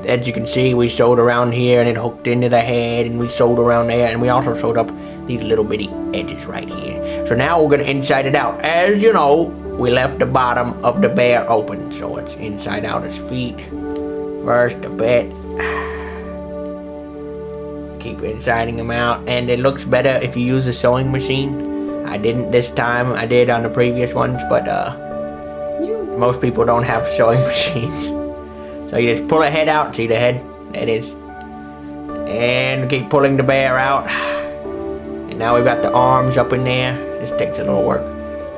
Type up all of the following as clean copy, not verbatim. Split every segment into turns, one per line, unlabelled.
as you can see, we sewed around here and it hooked into the head, and we sewed around there, and we also sewed up these little bitty edges right here. So now we're gonna inside it out. As you know, we left the bottom of the bear open, so it's inside out his feet first a bit. Keep insiding him out, and it looks better if you use a sewing machine. I didn't this time. I did on the previous ones, but most people don't have sewing machines. So you just pull the head out. See the head? There it is. And keep pulling the bear out. And now we've got the arms up in there. This takes a little work.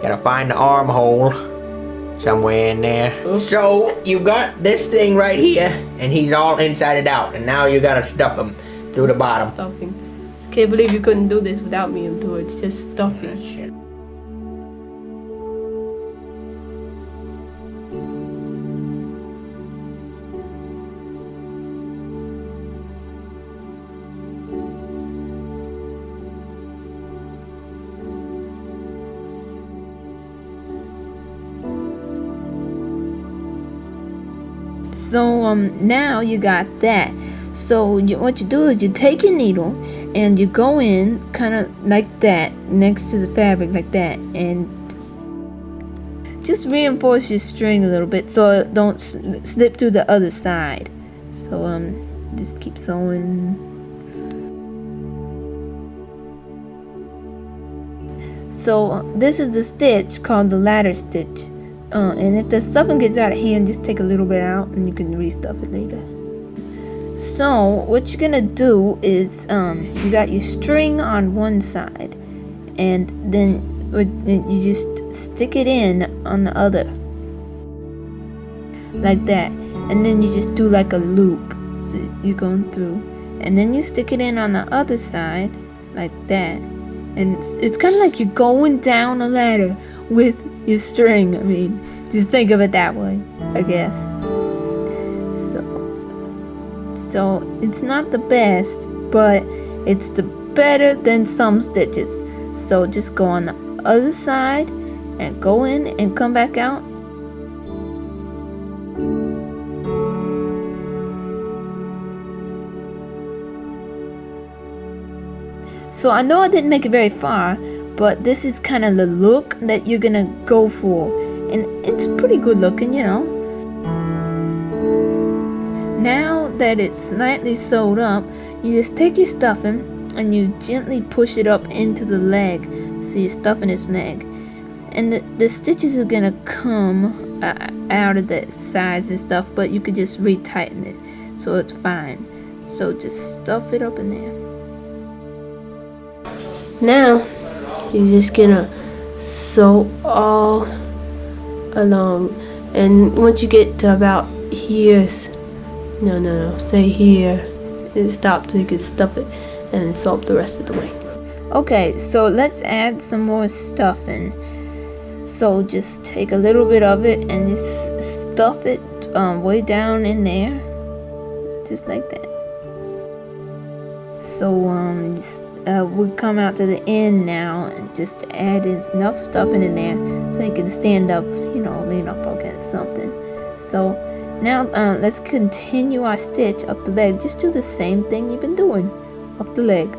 Gotta find the armhole somewhere in there. So you got this thing right here, and he's all inside out. And now you gotta stuff him through the bottom.
Stuffing. Can't believe you couldn't do this without me until it's just stuffing.
Shit.
So now you got that. So what you do is you take your needle and you go in kind of like that next to the fabric like that, and just reinforce your string a little bit so it don't slip to the other side. So just keep sewing. So this is the stitch called the ladder stitch. And if the stuffing gets out of hand, just take a little bit out and you can restuff it later. So what you're gonna do is you got your string on one side, and then you just stick it in on the other like that, and then you just do like a loop. So you're going through, and then you stick it in on the other side like that, and it's kind of like you're going down a ladder with your string. I mean, just think of it that way, I guess. So it's not the best, but it's the better than some stitches. So just go on the other side and go in and come back out. So I know I didn't make it very far, but this is kind of the look that you're gonna go for, and it's pretty good looking, you know. Now that it's slightly sewed up, you just take your stuffing and you gently push it up into the leg. So you're stuffing his leg, and the stitches are gonna come out of the sides and stuff, but you could just retighten it so it's fine. So just stuff it up in there. Now you're just gonna sew all along, and once you get to about here, say here, and stop so you can stuff it and sew up the rest of the way. Okay, so let's add some more stuffing. So just take a little bit of it and just stuff it way down in there, just like that. So we'll come out to the end now and just add enough stuffing in there so you can stand up, lean up against something. So now let's continue our stitch up the leg. Just do the same thing you've been doing up the leg.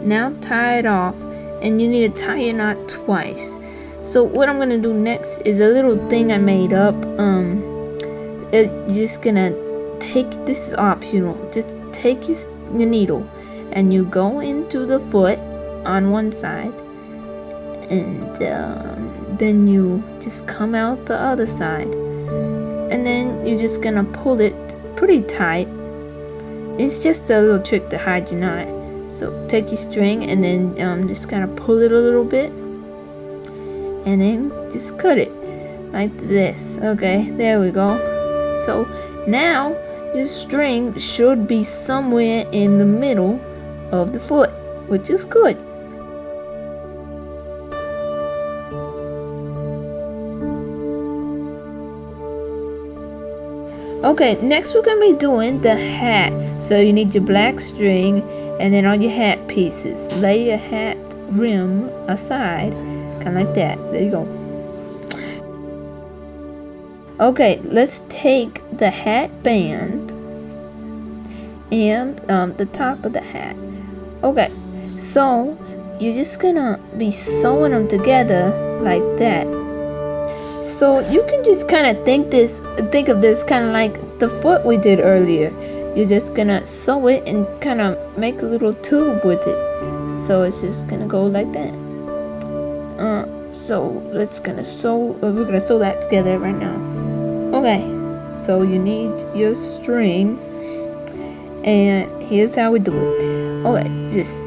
Now tie it off, and you need to tie your knot twice. So what I'm gonna do next is a little thing I made up. You're just gonna take, this is optional, just take your needle and you go into the foot on one side, and then you just come out the other side, and then you're just gonna pull it pretty tight. It's just a little trick to hide your knot. So take your string and then just kind of pull it a little bit, and then just cut it like this. Okay, there we go. So now your string should be somewhere in the middle of the foot, which is good. Okay, next we're gonna be doing the hat. So you need your black string and then all your hat pieces. Lay your hat rim aside, kind of like that. There you go. Okay, let's take the hat band and the top of the hat. Okay, so you're just gonna be sewing them together like that. So you can just kind of think of this kind of like the foot we did earlier. You're just gonna sew it and kind of make a little tube with it. So it's just gonna go like that. So we're gonna sew that together right now. Okay, so you need your string, and here's how we do it. Okay, just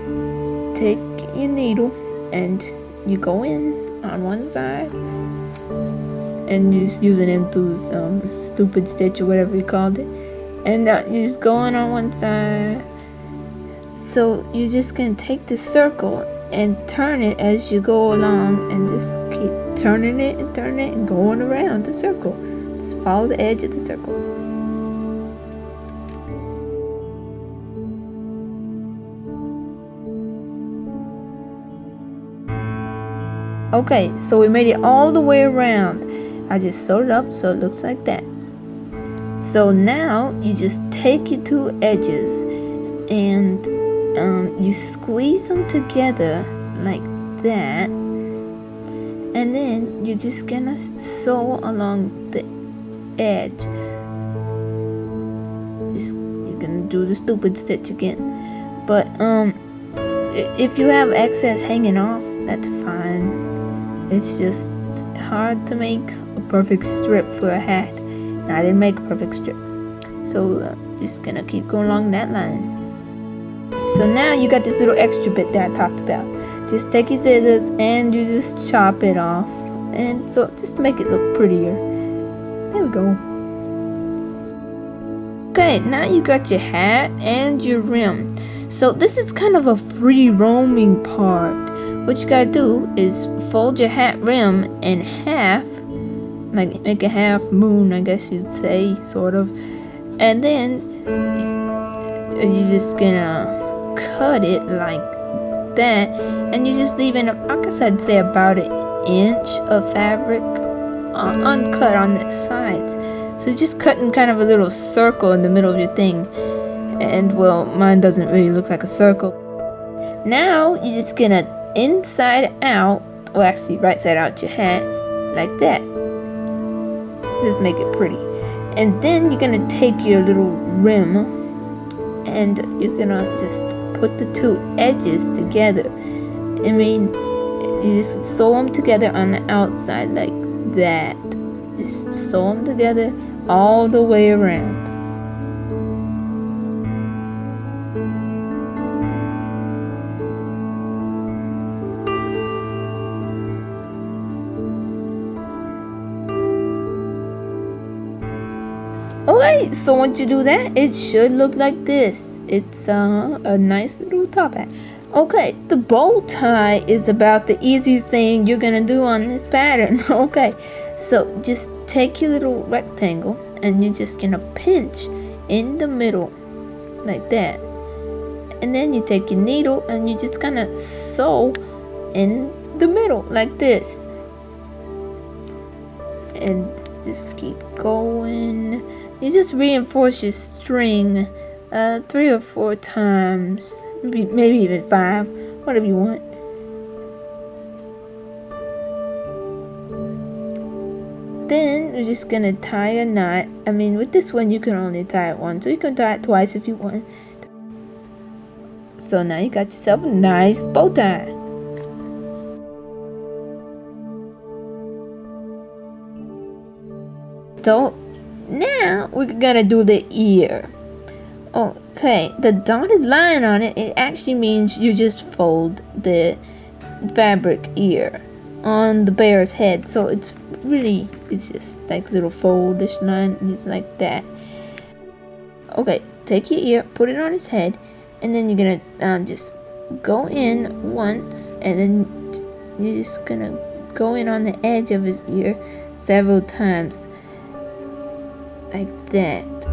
take your needle and you go in on one side, and you're just using them through stupid stitch or whatever you called it, and you just go in on one side. So you're just gonna take this circle and turn it as you go along, and just keep turning it and going around the circle. Just follow the edge of the circle. Okay, so we made it all the way around. I just sewed it up so it looks like that. So now you just take your two edges and you squeeze them together like that, and then you're just gonna sew along the edge. You're gonna do the stupid stitch again, but if you have excess hanging off, that's fine. It's just hard to make a perfect strip for a hat, and I didn't make a perfect strip, so just gonna keep going along that line. So now you got this little extra bit that I talked about. Just take your scissors and you just chop it off, and so just make it look prettier. There we go. Okay, now you got your hat and your rim. So this is kind of a free roaming part. What you gotta do is fold your hat rim in half, like make a half moon, I guess you'd say, sort of. And then you're just gonna cut it like that, and you're just leaving, I guess I'd say about an inch of fabric uncut on the sides. So you're just cutting kind of a little circle in the middle of your thing, and well, mine doesn't really look like a circle. Now you're just gonna inside out, well actually right side out your hat like that. Just make it pretty. And then you're gonna take your little rim and you're gonna just put the two edges together. I mean, you just sew them together on the outside like that. Just sew them together all the way around. Okay, so once you do that, it should look like this. It's a nice little top hat. Okay, the bow tie is about the easiest thing you're gonna do on this pattern. Okay, so just take your little rectangle and you're just gonna pinch in the middle like that. And then you take your needle and you're just gonna sew in the middle like this. And just keep going. You just reinforce your string 3 or 4 times, maybe even 5, whatever you want. Then we're just gonna tie a knot. I mean, with this one you can only tie it once, so you can tie it twice if you want. So now you got yourself a nice bow tie. So now we're gonna do the ear. Okay, the dotted line on it, it actually means you just fold the fabric ear on the bear's head. So it's just like little foldish line, just like that. Okay, take your ear, put it on his head, and then you're gonna just go in once, and then you're just gonna go in on the edge of his ear several times. Like that.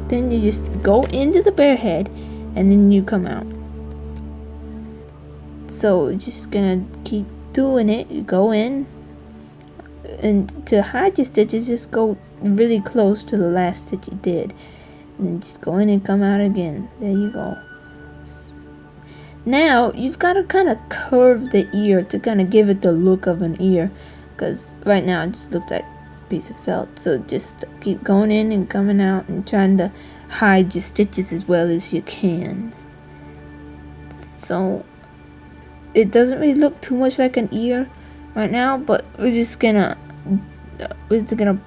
then you just go into the bear head, and then you come out. So just gonna keep doing it. You go in, and to hide your stitches, just go really close to the last stitch you did, and then just go in and come out again. There you go. Now you've got to kind of curve the ear to kind of give it the look of an ear, because right now it just looks like a piece of felt. So just keep going in and coming out and trying to hide your stitches as well as you can. So it doesn't really look too much like an ear right now, but we're gonna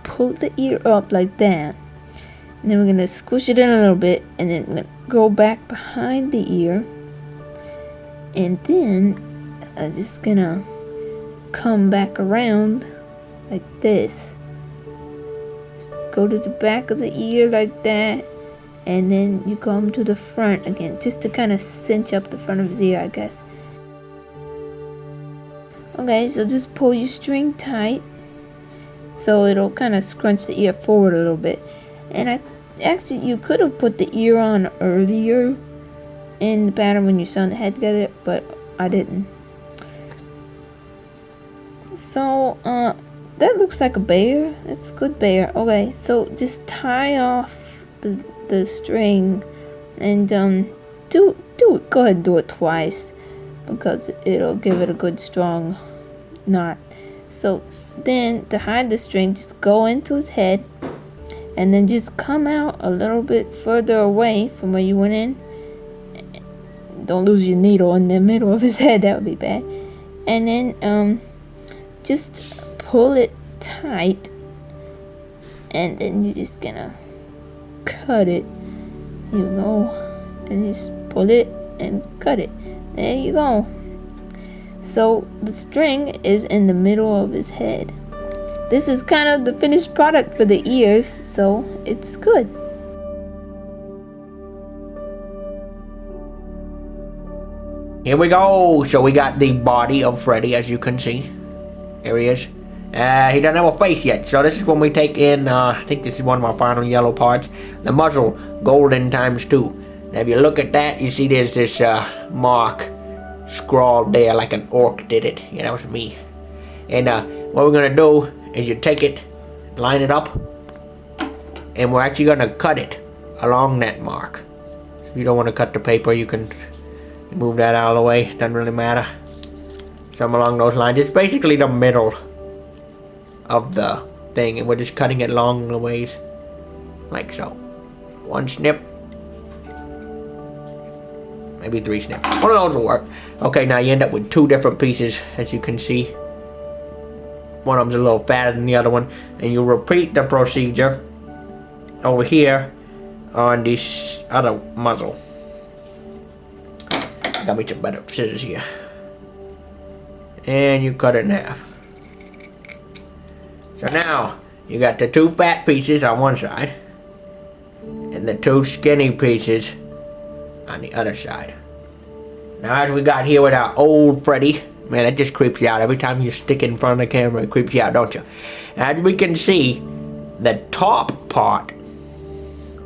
pull the ear up like that, and then we're gonna squish it in a little bit, and then we're gonna go back behind the ear, and then I'm just gonna come back around like this. Just go to the back of the ear like that, and then you come to the front again, just to kind of cinch up the front of his ear, I guess. Okay, so just pull your string tight so it'll kind of scrunch the ear forward a little bit. And actually you could have put the ear on earlier in the pattern when you're sewing the head together, but I didn't. So that looks like a bear. It's a good bear. Okay, so just tie off the string, and go ahead and do it twice, because it'll give it a good strong knot. So then to hide the string, just go into his head, and then just come out a little bit further away from where you went in. Don't lose your needle in the middle of his head, that would be bad. And then just pull it tight, and then you're just gonna cut it. Here you go, and just pull it and cut it. There you go. So the string is in the middle of his head. This is kind of the finished product for the ears, so it's good.
Here we go. So we got the body of Freddy, as you can see. Here he is. He doesn't have a face yet, so this is when we take in, I think this is one of my final yellow parts, the muzzle, golden ×2. Now if you look at that, you see there's this mark scrawled there like an orc did it. Yeah, that was me. And what we're gonna do is you take it, line it up, and we're actually gonna cut it along that mark. If you don't want to cut the paper, you can move that out of the way. Doesn't really matter. Something along those lines. It's basically the middle of the thing, and we're just cutting it along the ways, like so. One snip, maybe 3 snips. One of those will work. Okay, now you end up with 2 different pieces, as you can see. One of them's a little fatter than the other one, and you repeat the procedure over here on this other muzzle. Got me some better scissors here, and you cut it in half. So now you got the 2 fat pieces on one side, and the 2 skinny pieces on the other side. Now as we got here with our old Freddy, man, that just creeps you out. Every time you stick it in front of the camera, it creeps you out, don't you? As we can see, the top part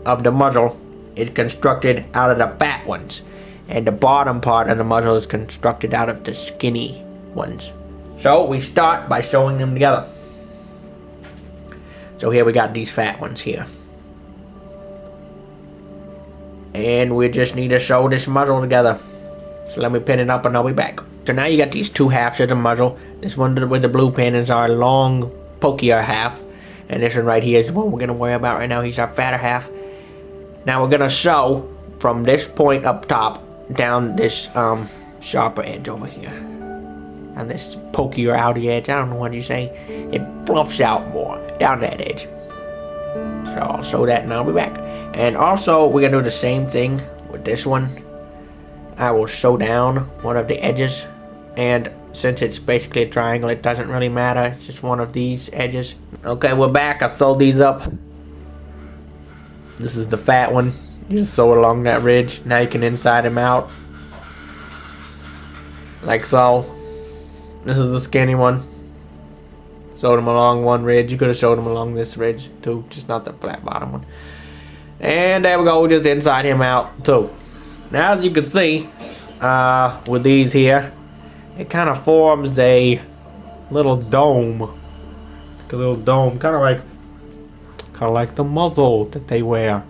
of the muzzle is constructed out of the fat ones, and the bottom part of the muzzle is constructed out of the skinny ones. So we start by sewing them together. So here we got these fat ones here, and we just need to sew this muzzle together. So let me pin it up and I'll be back. So now you got these 2 halves of the muzzle. This one with the blue pin is our long, pokier half, and this one right here is the one we're gonna worry about right now. He's our fatter half. Now we're gonna sew from this point up top down this sharper edge over here, and this pokier outer edge. I don't know what you say. It fluffs out more down that edge. So I'll sew that and I'll be back. And also we're gonna do the same thing with this one. I will sew down one of the edges, and since it's basically a triangle, it doesn't really matter. It's just one of these edges. Okay, we're back. I sewed these up. This is the fat one. You just sew it along that ridge. Now you can inside them out, like so. This is the skinny one. Sewed them along one ridge. You could have sewed them along this ridge too, just not the flat bottom one. And there we go, just inside him out too. Now as you can see, with these here, it kind of forms a little dome. Like a little dome, kind of like the muzzle that they wear.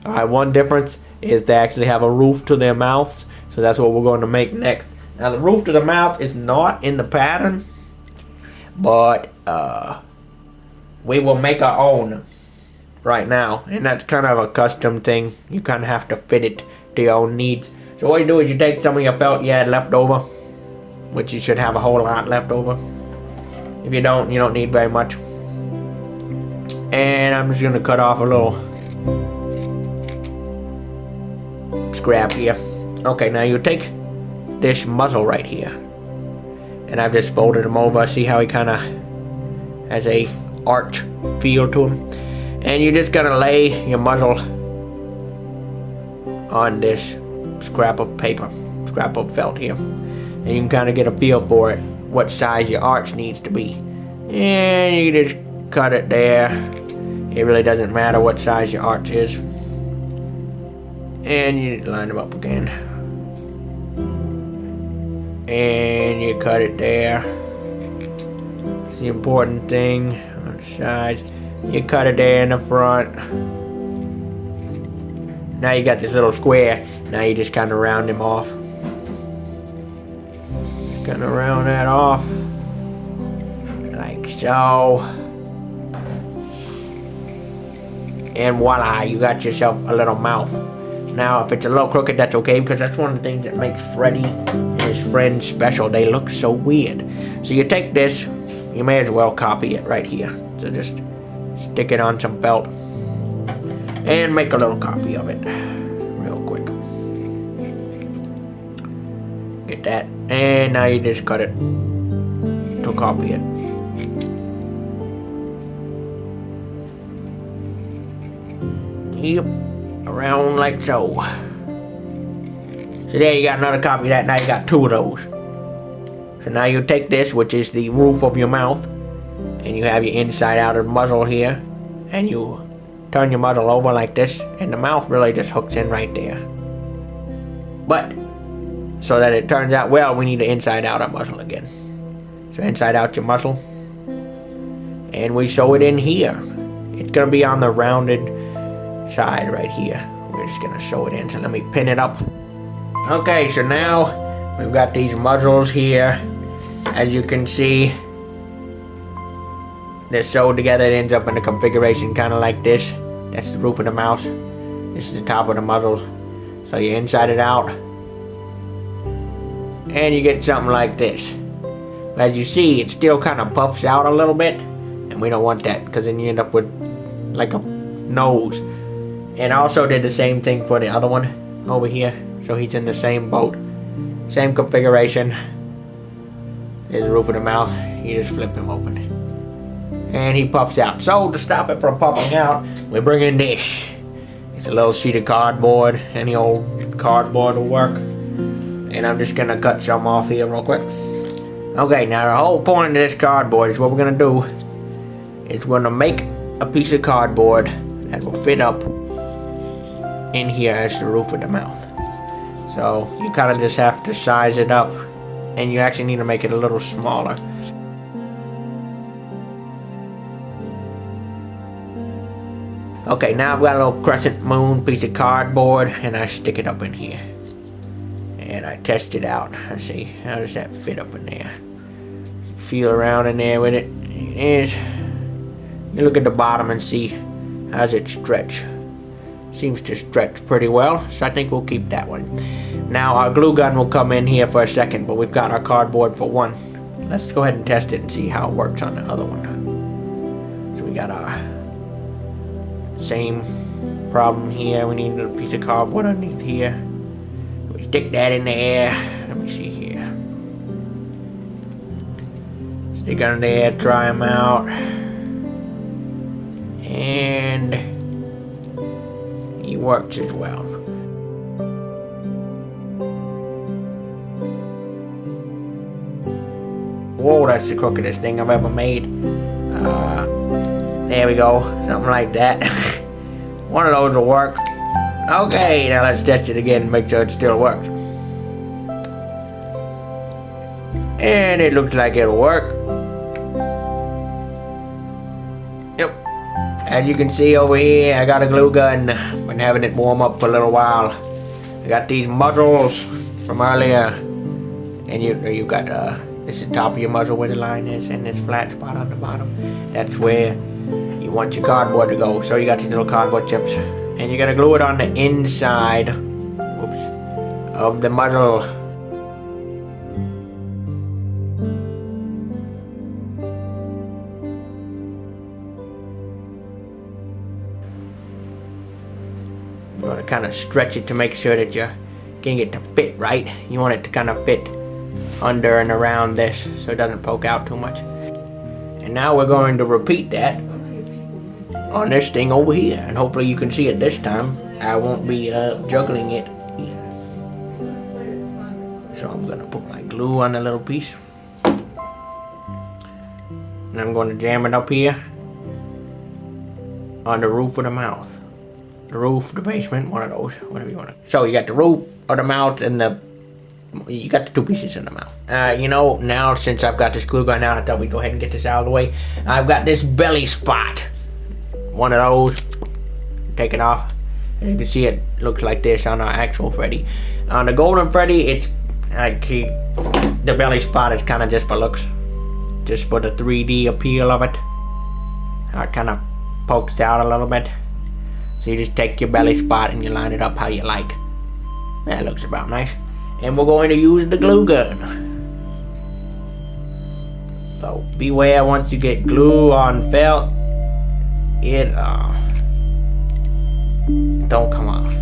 Alright, one difference is they actually have a roof to their mouths, so that's what we're going to make next. Now the roof to the mouth is not in the pattern, but we will make our own right now, and that's kind of a custom thing. You kind of have to fit it to your own needs. So what you do is you take some of your felt you had left over, which you should have a whole lot left over. If you don't need very much. And I'm just gonna cut off a little scrap here. Okay, now you take this muzzle right here, and I've just folded him over. See how he kind of has a arch feel to him, and you're just gonna lay your muzzle on this scrap of paper, scrap of felt here, and you can kind of get a feel for it, what size your arch needs to be, and you just cut it there. It really doesn't matter what size your arch is, and you line them up again, and you cut it there. It's the important thing on the sides. You cut it there in the front. Now you got this little square. Now you just kind of round them off. Kind of round that off like so, and voila, you got yourself a little mouth. Now if it's a little crooked, that's okay, because that's one of the things that makes Freddy and his friends special. They look so weird. So you take this, you may as well copy it right here. So just stick it on some felt and make a little copy of it real quick. Get that, and now you just cut it to copy it. Yep, around like so. So there you got another copy of that. Now you got two of those. So now you take this, which is the roof of your mouth, and you have your inside outer muzzle here, and you turn your muzzle over like this, and the mouth really just hooks in right there. But so that it turns out well, we need the inside outer muzzle again. So inside out your muzzle, and we sew it in here. It's gonna be on the rounded side right here. We're just gonna sew it in. So let me pin it up. Okay, so now we've got these muzzles here. As you can see, they're sewed together. It ends up in a configuration kind of like this. That's the roof of the mouth. This is the top of the muzzle. So you inside it out, and you get something like this. As you see, it still kind of puffs out a little bit, and we don't want that, because then you end up with like a nose. And I also did the same thing for the other one over here. So he's in the same boat, same configuration. There's the roof of the mouth. You just flip him open, and he puffs out. So to stop it from puffing out, we bring in this. It's a little sheet of cardboard. Any old cardboard will work. And I'm just gonna cut some off here real quick. Okay, now the whole point of this cardboard is what we're gonna do is we're gonna make a piece of cardboard that will fit up in here as the roof of the mouth. So you kind of just have to size it up, and you actually need to make it a little smaller. Okay, now I've got a little crescent moon piece of cardboard, and I stick it up in here. And I test it out. Let's see, how does that fit up in there? Feel around in there with it. It is. You look at the bottom and see how does it stretch. Seems to stretch pretty well, so I think we'll keep that one. Now our glue gun will come in here for a second, but we've got our cardboard for one. Let's go ahead and test it and see how it works on the other one. So we got our same problem here. We need a piece of cardboard underneath here. We stick that in there. Let me see here. Stick under there, try them out. And he works as well. Whoa, that's the crookedest thing I've ever made. There we go, something like that. One of those will work. Okay, now let's test it again and make sure it still works. And it looks like it'll work. Yep. As you can see over here, I got a glue gun. Been having it warm up for a little while. I got these muzzles from earlier. And you got this is the top of your muzzle where the line is, and this flat spot on the bottom. That's where you want your cardboard to go. So you got these little cardboard chips. And you're gonna glue it on the inside, of the muzzle. You want to kind of stretch it to make sure that you're getting it to fit right. You want it to kind of fit under and around this so it doesn't poke out too much. And now we're going to repeat that on this thing over here, and hopefully you can see it this time. I won't be juggling it. So I'm gonna put my glue on the little piece, and I'm going to jam it up here on the roof of the mouth. The roof, the basement, one of those, whatever you want to. So you got the roof of the mouth and you got the two pieces in the mouth. You know, now since I've got this glue gun out, I thought we'd go ahead and get this out of the way. I've got this belly spot. One of those. Take it off. As you can see, it looks like this on our actual Freddy. On the Golden Freddy, it's the belly spot is kind of just for looks, just for the 3D appeal of it. How it kind of pokes out a little bit. So you just take your belly spot and you line it up how you like. That looks about nice. And we're going to use the glue gun. So beware once you get glue on felt, it don't come off.